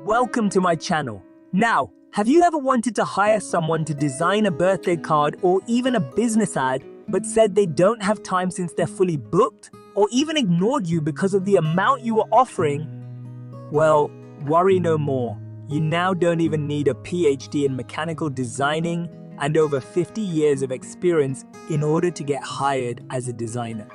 Welcome to my channel. Now, have you ever wanted to hire someone to design a birthday card or even a business ad, but said they don't have time since they're fully booked, or even ignored you because of the amount you were offering? Well, worry no more. You now don't even need a PhD in mechanical designing and over 50 years of experience in order to get hired as a designer.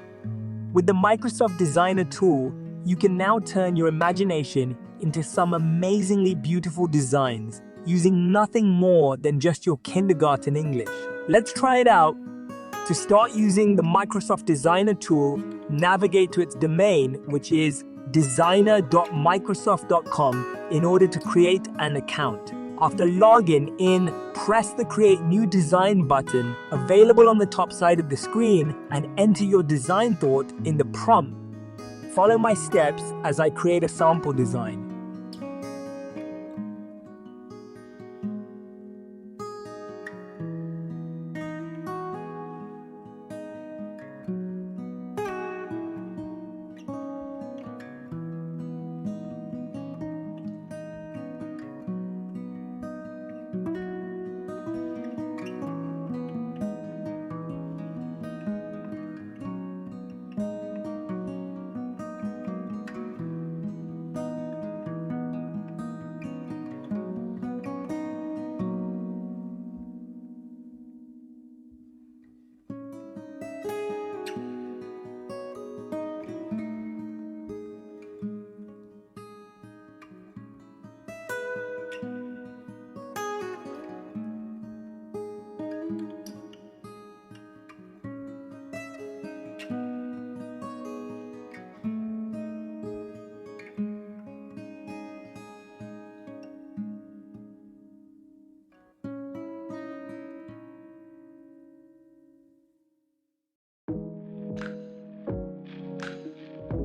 With the Microsoft Designer tool, you can now turn your imagination into some amazingly beautiful designs using nothing more than just your kindergarten English. Let's try it out. To start using the Microsoft Designer tool, navigate to its domain, which is designer.microsoft.com, in order to create an account. After logging in, press the Create New Design button available on the top side of the screen and enter your design thought in the prompt. Follow my steps as I create a sample design.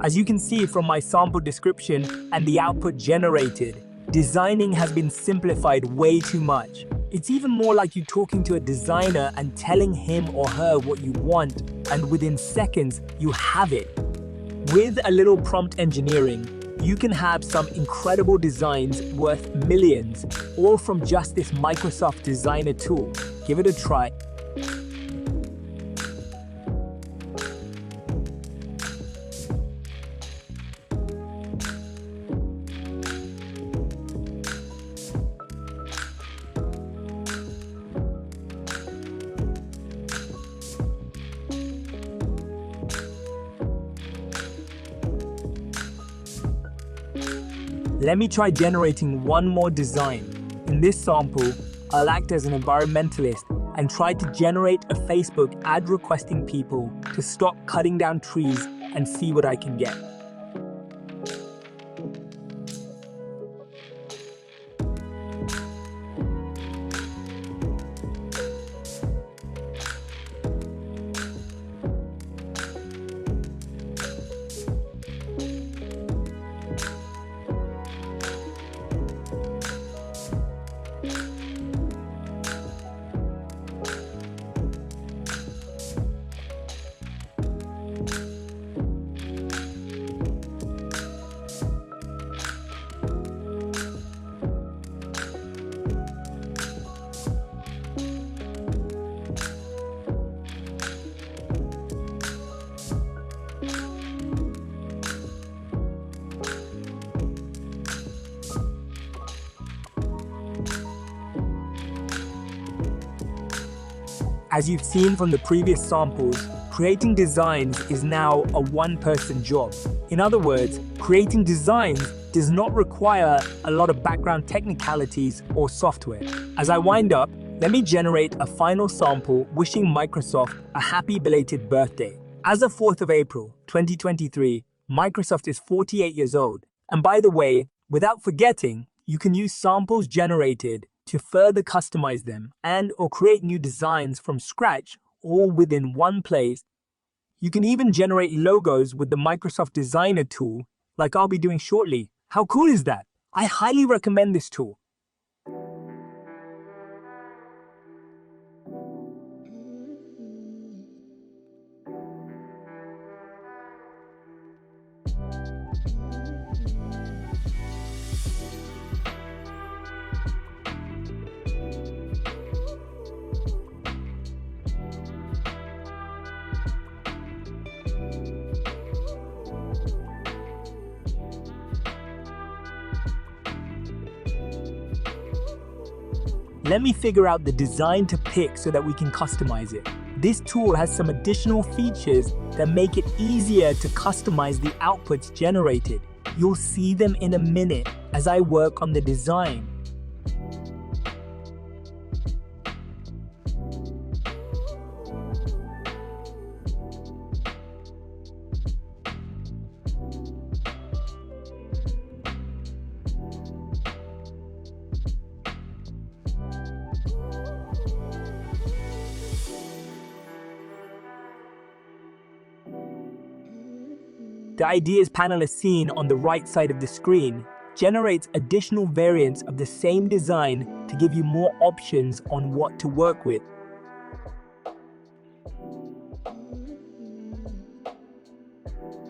As you can see from my sample description and the output generated, designing has been simplified way too much. It's even more like you talking to a designer and telling him or her what you want, and within seconds, you have it. With a little prompt engineering, you can have some incredible designs worth millions, all from just this Microsoft Designer tool. Give it a try. Let me try generating one more design. In this sample, I'll act as an environmentalist and try to generate a Facebook ad requesting people to stop cutting down trees and see what I can get. As you've seen from the previous samples, creating designs is now a one-person job. In other words, creating designs does not require a lot of background technicalities or software. As I wind up, let me generate a final sample wishing Microsoft a happy belated birthday. As of 4th of April, 2023, Microsoft is 48 years old. And by the way, without forgetting, you can use samples generated to further customize them and or create new designs from scratch, all within one place. You can even generate logos with the Microsoft Designer tool, like I'll be doing shortly. How cool is that? I highly recommend this tool. Let me figure out the design to pick so that we can customize it. This tool has some additional features that make it easier to customize the outputs generated. You'll see them in a minute as I work on the design. The Ideas panel is seen on the right side of the screen, generates additional variants of the same design to give you more options on what to work with.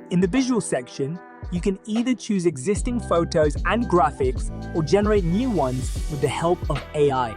In the visual section, you can either choose existing photos and graphics or generate new ones with the help of AI.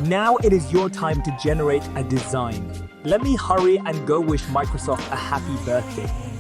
Now it is your time to generate a design. Let me hurry and go wish Microsoft a happy birthday.